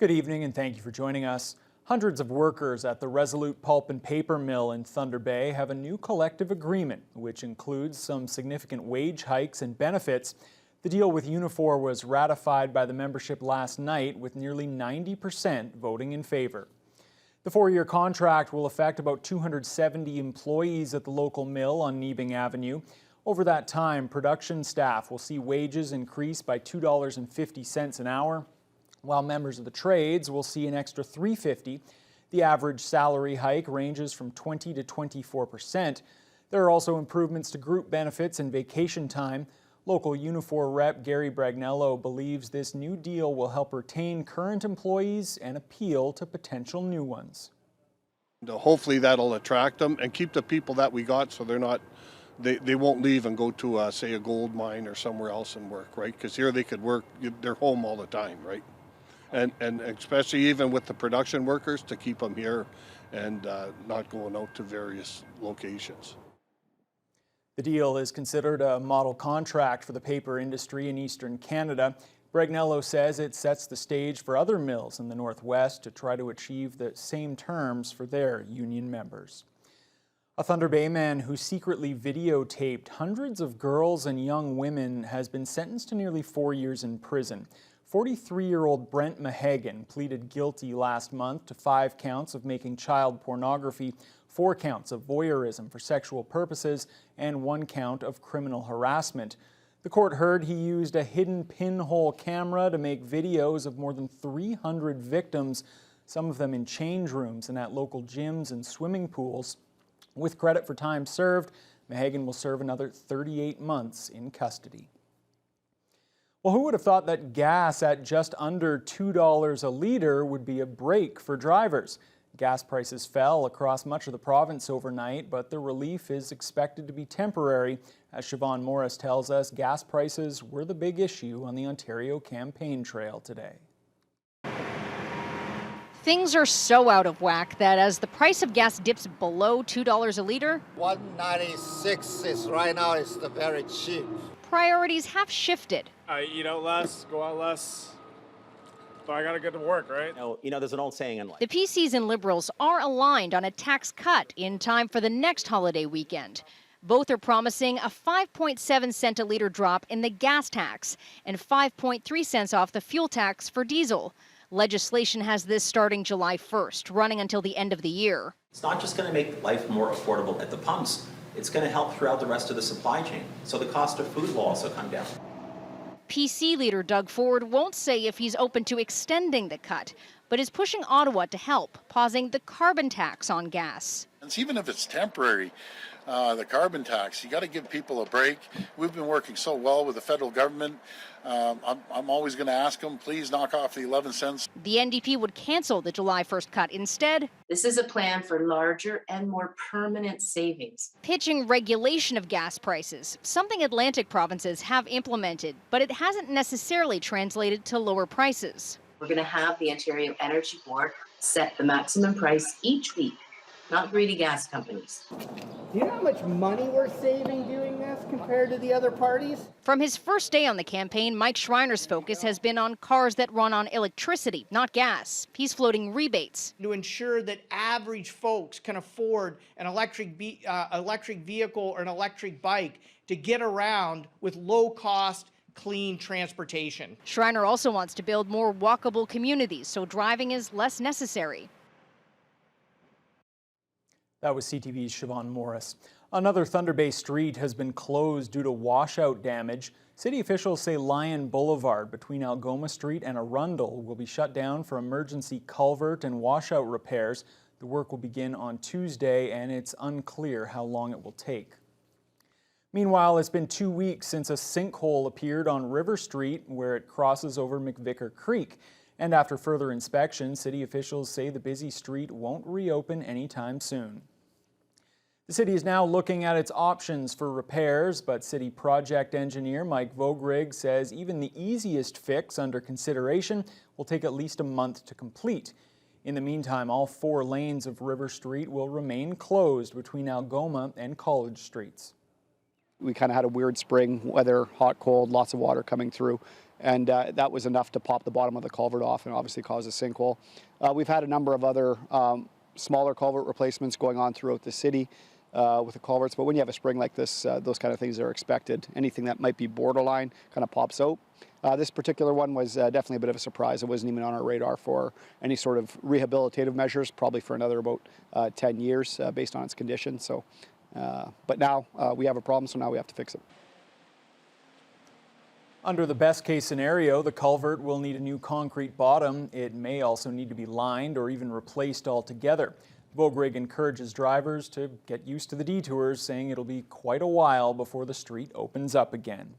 Good evening and thank you for joining us. Hundreds of workers at the Resolute pulp and paper mill in Thunder Bay have a new collective agreement, which includes some significant wage hikes and benefits. The deal with Unifor was ratified by the membership last night, with nearly 90% voting in favor. The four-year contract will affect about 270 employees at the local mill on Nebing Avenue. Over that time, production staff will see wages increase by $2.50 an hour, while members of the trades will see an extra $3.50. The average salary hike ranges from 20 to 24%. There are also improvements to group benefits and vacation time. Local Unifor rep Gary Bragnello believes this new deal will help retain current employees and appeal to potential new ones. Hopefully that'll attract them and keep the people that we got, so they won't leave and go to say a gold mine or somewhere else and work, right? Because here they could work, they're home all the time, right? And especially even with the production workers, to keep them here and not going out to various locations. The deal is considered a model contract for the paper industry in eastern Canada. Bragnello says it sets the stage for other mills in the Northwest to try to achieve the same terms for their union members. A Thunder Bay man who secretly videotaped hundreds of girls and young women has been sentenced to nearly 4 years in prison. 43-year-old Brent Mahagan pleaded guilty last month to 5 counts of making child pornography, 4 counts of voyeurism for sexual purposes, and 1 count of criminal harassment. The court heard he used a hidden pinhole camera to make videos of more than 300 victims, some of them in change rooms and at local gyms and swimming pools. With credit for time served, Mahagan will serve another 38 months in custody. Well, who would have thought that gas at just under $2 a litre would be a break for drivers? Gas prices fell across much of the province overnight, but the relief is expected to be temporary. As Siobhan Morris tells us, gas prices were the big issue on the Ontario campaign trail today. Things are so out of whack that as the price of gas dips below $2 a litre, $1.96 is right now is the very cheap. priorities have shifted. I eat out less, go out less, but I gotta get to work, right? There's an old saying in life. The PCs and Liberals are aligned on a tax cut in time for the next holiday weekend. Both are promising a 5.7 cent a litre drop in the gas tax and 5.3 cents off the fuel tax for diesel. Legislation has this starting July 1st, running until the end of the year. It's not just going to make life more affordable at the pumps, it's going to help throughout the rest of the supply chain. So the cost of food will also come down. PC leader Doug Ford won't say if he's open to extending the cut, but is pushing Ottawa to help, pausing the carbon tax on gas. Even if it's temporary, the carbon tax, you got to give people a break. We've been working so well with the federal government. I'm always going to ask them, please knock off the 11 cents. The NDP would cancel the July 1st cut instead. This is a plan for larger and more permanent savings. Pitching regulation of gas prices, something Atlantic provinces have implemented, but it hasn't necessarily translated to lower prices. We're going to have the Ontario Energy Board set the maximum price each week, not greedy gas companies. Do you know how much money we're saving doing this compared to the other parties? From his first day on the campaign, Mike Schreiner's focus has been on cars that run on electricity, not gas. He's floating rebates to ensure that average folks can afford an electric vehicle or an electric bike to get around with low-cost, clean transportation. Schreiner also wants to build more walkable communities so driving is less necessary. That was CTV's Siobhan Morris. Another Thunder Bay street has been closed due to washout damage. City officials say Lion Boulevard between Algoma Street and Arundel will be shut down for emergency culvert and washout repairs. The work will begin on Tuesday, and it's unclear how long it will take. Meanwhile, it's been 2 weeks since a sinkhole appeared on River Street where it crosses over McVicker Creek. And after further inspection, city officials say the busy street won't reopen anytime soon. The city is now looking at its options for repairs, but city project engineer Mike Vogrig says even the easiest fix under consideration will take at least a month to complete. In the meantime, all 4 lanes of River Street will remain closed between Algoma and College Streets. We kind of had a weird spring weather, hot, cold, lots of water coming through. And that was enough to pop the bottom of the culvert off and obviously cause a sinkhole. We've had a number of other smaller culvert replacements going on throughout the city with the culverts. But when you have a spring like this, those kind of things are expected. Anything that might be borderline kind of pops out. This particular one was definitely a bit of a surprise. It wasn't even on our radar for any sort of rehabilitative measures, probably for another about 10 years based on its condition. So, but now we have a problem, so now we have to fix it. Under the best case scenario, the culvert will need a new concrete bottom. It may also need to be lined or even replaced altogether. Vogrig encourages drivers to get used to the detours, saying it'll be quite a while before the street opens up again.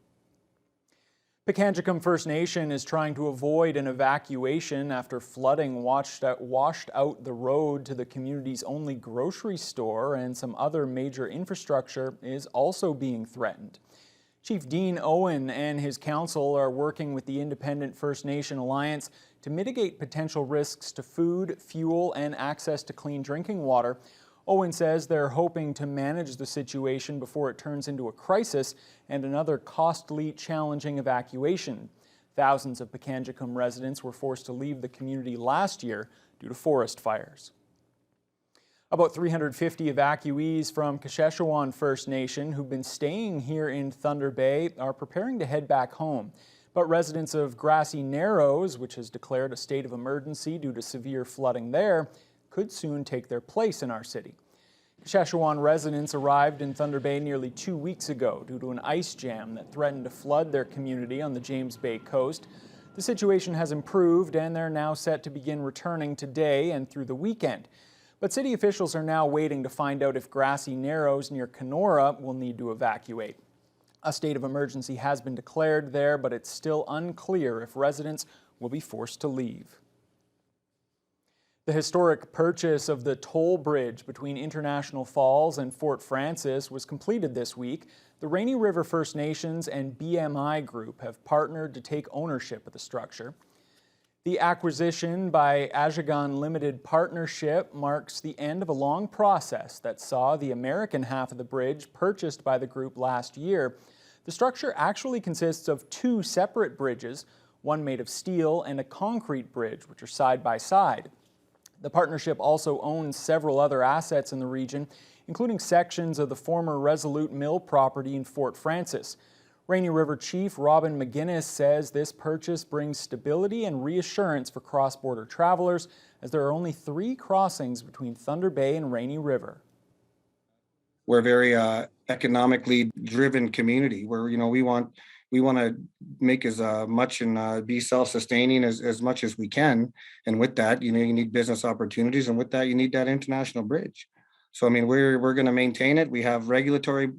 Pikangikum First Nation is trying to avoid an evacuation after flooding washed out the road to the community's only grocery store, and some other major infrastructure is also being threatened. Chief Dean Owen and his council are working with the Independent First Nation Alliance to mitigate potential risks to food, fuel, and access to clean drinking water. Owen says they're hoping to manage the situation before it turns into a crisis and another costly, challenging evacuation. Thousands of Pikangikum residents were forced to leave the community last year due to forest fires. About 350 evacuees from Kasheshawan First Nation who've been staying here in Thunder Bay are preparing to head back home. But residents of Grassy Narrows, which has declared a state of emergency due to severe flooding there, could soon take their place in our city. Kasheshawan residents arrived in Thunder Bay nearly 2 weeks ago due to an ice jam that threatened to flood their community on the James Bay coast. The situation has improved and they're now set to begin returning today and through the weekend. But city officials are now waiting to find out if Grassy Narrows near Kenora will need to evacuate. A state of emergency has been declared there, but it's still unclear if residents will be forced to leave. The historic purchase of the toll bridge between International Falls and Fort Frances was completed this week. The Rainy River First Nations and BMI Group have partnered to take ownership of the structure. The acquisition by Ajagan Limited Partnership marks the end of a long process that saw the American half of the bridge purchased by the group last year. The structure actually consists of two separate bridges, one made of steel and a concrete bridge, which are side by side. The partnership also owns several other assets in the region, including sections of the former Resolute mill property in Fort Frances. Rainy River Chief Robin McGuinness says this purchase brings stability and reassurance for cross-border travelers, as there are only 3 crossings between Thunder Bay and Rainy River. We're a very economically driven community where, we want to make as much and be self-sustaining as much as we can. And with that, you need business opportunities, and with that, you need that international bridge. So, we're going to maintain it. We have regulatory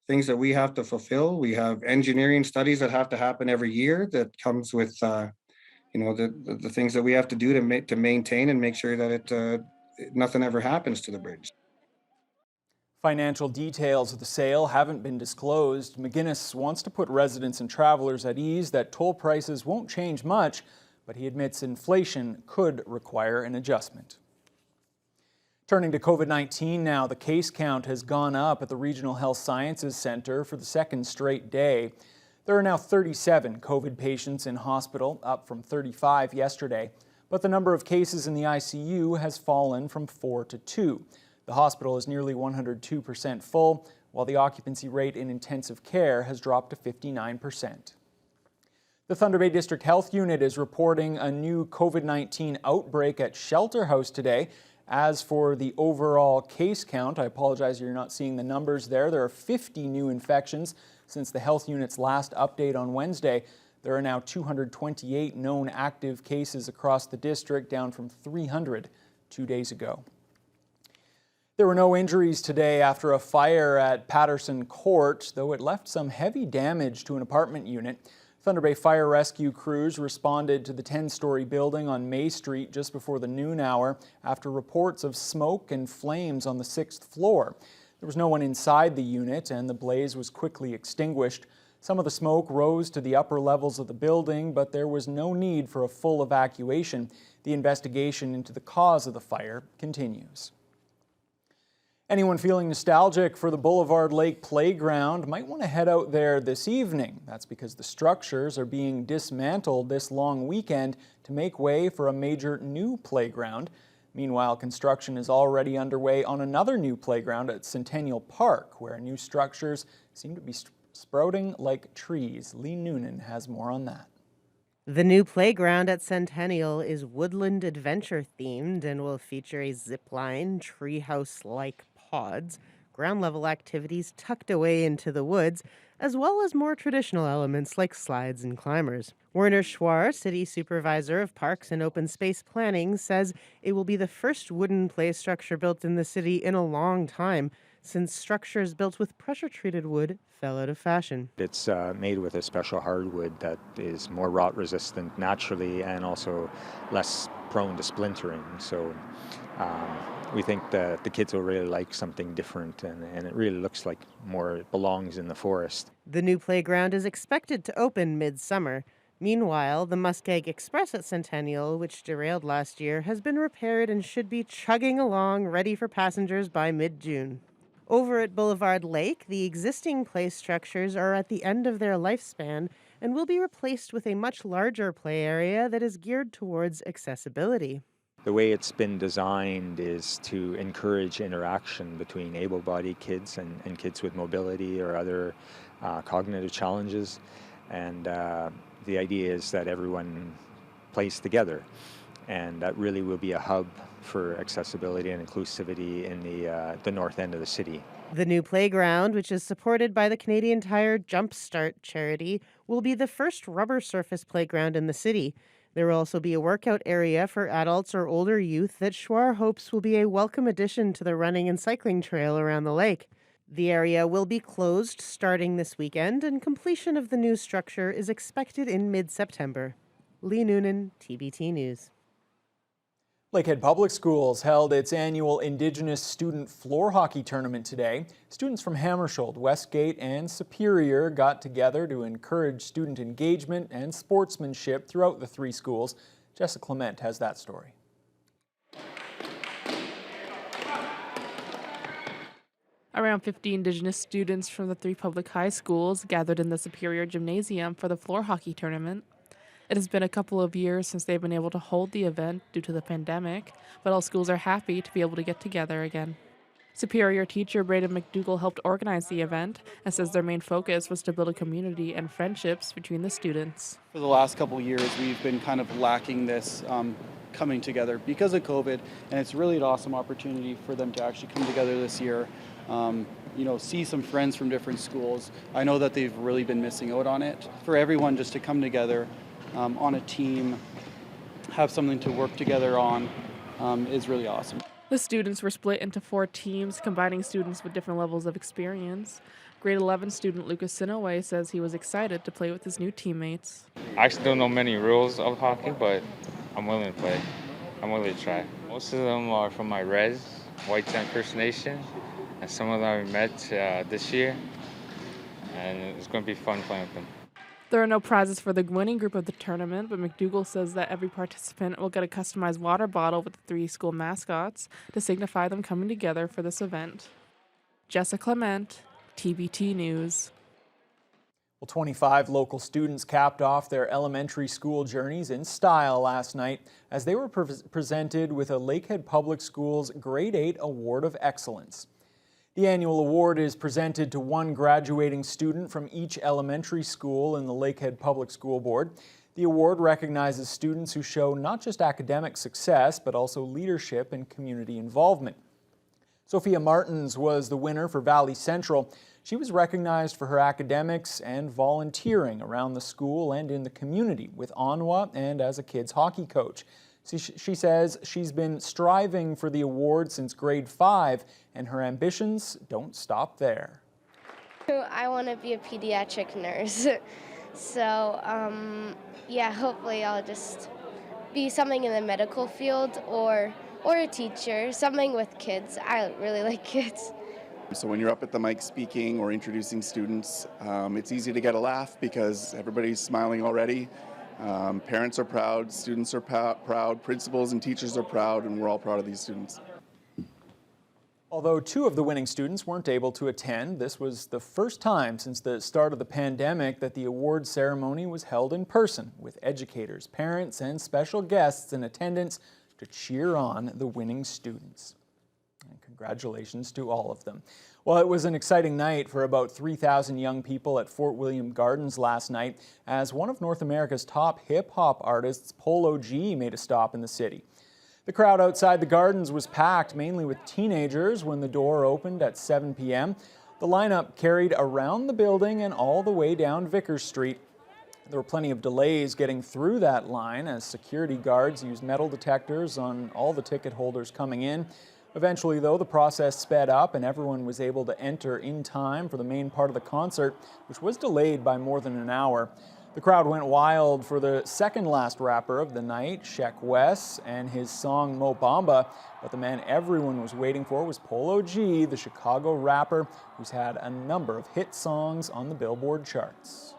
things that we have to fulfill. We have engineering studies that have to happen every year that comes with, the things that we have to do to maintain and make sure that nothing ever happens to the bridge. Financial details of the sale haven't been disclosed. McGuinness wants to put residents and travelers at ease that toll prices won't change much, but he admits inflation could require an adjustment. Turning to COVID-19 now, the case count has gone up at the Regional Health Sciences Centre for the second straight day. There are now 37 COVID patients in hospital, up from 35 yesterday, but the number of cases in the ICU has fallen from 4 to 2. The hospital is nearly 102% full, while the occupancy rate in intensive care has dropped to 59%. The Thunder Bay District Health Unit is reporting a new COVID-19 outbreak at Shelter House today. As for the overall case count, I apologize you're not seeing the numbers there. There are 50 new infections since the health unit's last update on Wednesday. There are now 228 known active cases across the district, down from 300 2 days ago. There were no injuries today after a fire at Patterson Court, though it left some heavy damage to an apartment unit. Thunder Bay Fire Rescue crews responded to the 10-story building on May Street just before the noon hour after reports of smoke and flames on the 6th floor. There was no one inside the unit and the blaze was quickly extinguished. Some of the smoke rose to the upper levels of the building, but there was no need for a full evacuation. The investigation into the cause of the fire continues. Anyone feeling nostalgic for the Boulevard Lake Playground might want to head out there this evening. That's because the structures are being dismantled this long weekend to make way for a major new playground. Meanwhile, construction is already underway on another new playground at Centennial Park, where new structures seem to be sprouting like trees. Lee Noonan has more on that. The new playground at Centennial is woodland adventure themed and will feature a zip line, treehouse-like pods, ground level activities tucked away into the woods, as well as more traditional elements like slides and climbers. Werner Schwar, City Supervisor of Parks and Open Space Planning, says it will be the first wooden play structure built in the city in a long time, since structures built with pressure-treated wood fell out of fashion. It's made with a special hardwood that is more rot resistant naturally and also less prone to splintering. So we think that the kids will really like something different, and it really looks like more it belongs in the forest. The new playground is expected to open mid-summer. Meanwhile, the Muskeg Express at Centennial, which derailed last year, has been repaired and should be chugging along ready for passengers by mid-June. Over at Boulevard Lake, the existing play structures are at the end of their lifespan and will be replaced with a much larger play area that is geared towards accessibility. The way it's been designed is to encourage interaction between able-bodied kids and kids with mobility or other cognitive challenges. And the idea is that everyone plays together, and that really will be a hub for accessibility and inclusivity in the north end of the city. The new playground, which is supported by the Canadian Tire Jumpstart charity, will be the first rubber surface playground in the city. There will also be a workout area for adults or older youth that Schwar hopes will be a welcome addition to the running and cycling trail around the lake. The area will be closed starting this weekend, and completion of the new structure is expected in mid-September. Lee Noonan, TBT News. Lakehead Public Schools held its annual Indigenous student floor hockey tournament today. Students from Hammersholt, Westgate, and Superior got together to encourage student engagement and sportsmanship throughout the three schools. Jessica Clement has that story. Around 50 Indigenous students from the three public high schools gathered in the Superior Gymnasium for the floor hockey tournament. It has been a couple of years since they've been able to hold the event due to the pandemic, but all schools are happy to be able to get together again. Superior teacher Braden McDougall helped organize the event and says their main focus was to build a community and friendships between the students. For the last couple of years, we've been kind of lacking this coming together because of COVID, and it's really an awesome opportunity for them to actually come together this year. See some friends from different schools. I know that they've really been missing out on it. For everyone just to come together on a team, have something to work together on is really awesome. The students were split into 4 teams, combining students with different levels of experience. Grade 11 student Lucas Sinaway says he was excited to play with his new teammates. I actually don't know many rules of hockey, but I'm willing to play. I'm willing to try. Most of them are from my res, White Sand First Nation, and some of them I met this year, and it's going to be fun playing with them. There are no prizes for the winning group of the tournament, but McDougall says that every participant will get a customized water bottle with the 3 school mascots to signify them coming together for this event. Jessica Clement, TBT News. Well, 25 local students capped off their elementary school journeys in style last night as they were presented with a Lakehead Public Schools Grade 8 Award of Excellence. The annual award is presented to one graduating student from each elementary school in the Lakehead Public School Board. The award recognizes students who show not just academic success, but also leadership and community involvement. Sophia Martins was the winner for Valley Central. She was recognized for her academics and volunteering around the school and in the community with Onwa and as a kids hockey coach. She says she's been striving for the award since grade 5, and her ambitions don't stop there. I want to be a pediatric nurse. So, hopefully I'll just be something in the medical field or a teacher, something with kids. I really like kids. So when you're up at the mic speaking or introducing students, it's easy to get a laugh because everybody's smiling already. Parents are proud, students are proud, principals and teachers are proud, and we're all proud of these students. Although two of the winning students weren't able to attend, this was the first time since the start of the pandemic that the award ceremony was held in person, with educators, parents, and special guests in attendance to cheer on the winning students. And congratulations to all of them. Well, it was an exciting night for about 3,000 young people at Fort William Gardens last night as one of North America's top hip-hop artists, Polo G, made a stop in the city. The crowd outside the Gardens was packed, mainly with teenagers, when the door opened at 7 p.m. The lineup carried around the building and all the way down Vickers Street. There were plenty of delays getting through that line as security guards used metal detectors on all the ticket holders coming in. Eventually, though, the process sped up and everyone was able to enter in time for the main part of the concert, which was delayed by more than an hour. The crowd went wild for the second last rapper of the night, Sheck Wes, and his song Mo Bamba, but the man everyone was waiting for was Polo G, the Chicago rapper who's had a number of hit songs on the Billboard charts.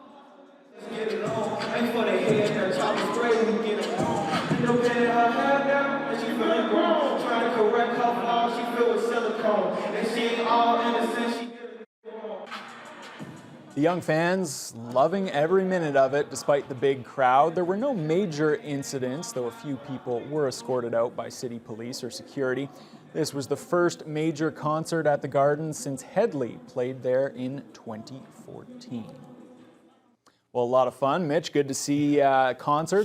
The young fans loving every minute of it despite the big crowd. There were no major incidents, though a few people were escorted out by city police or security. This was the first major concert at the Gardens since Headley played there in 2014. Well, a lot of fun. Mitch, good to see concerts.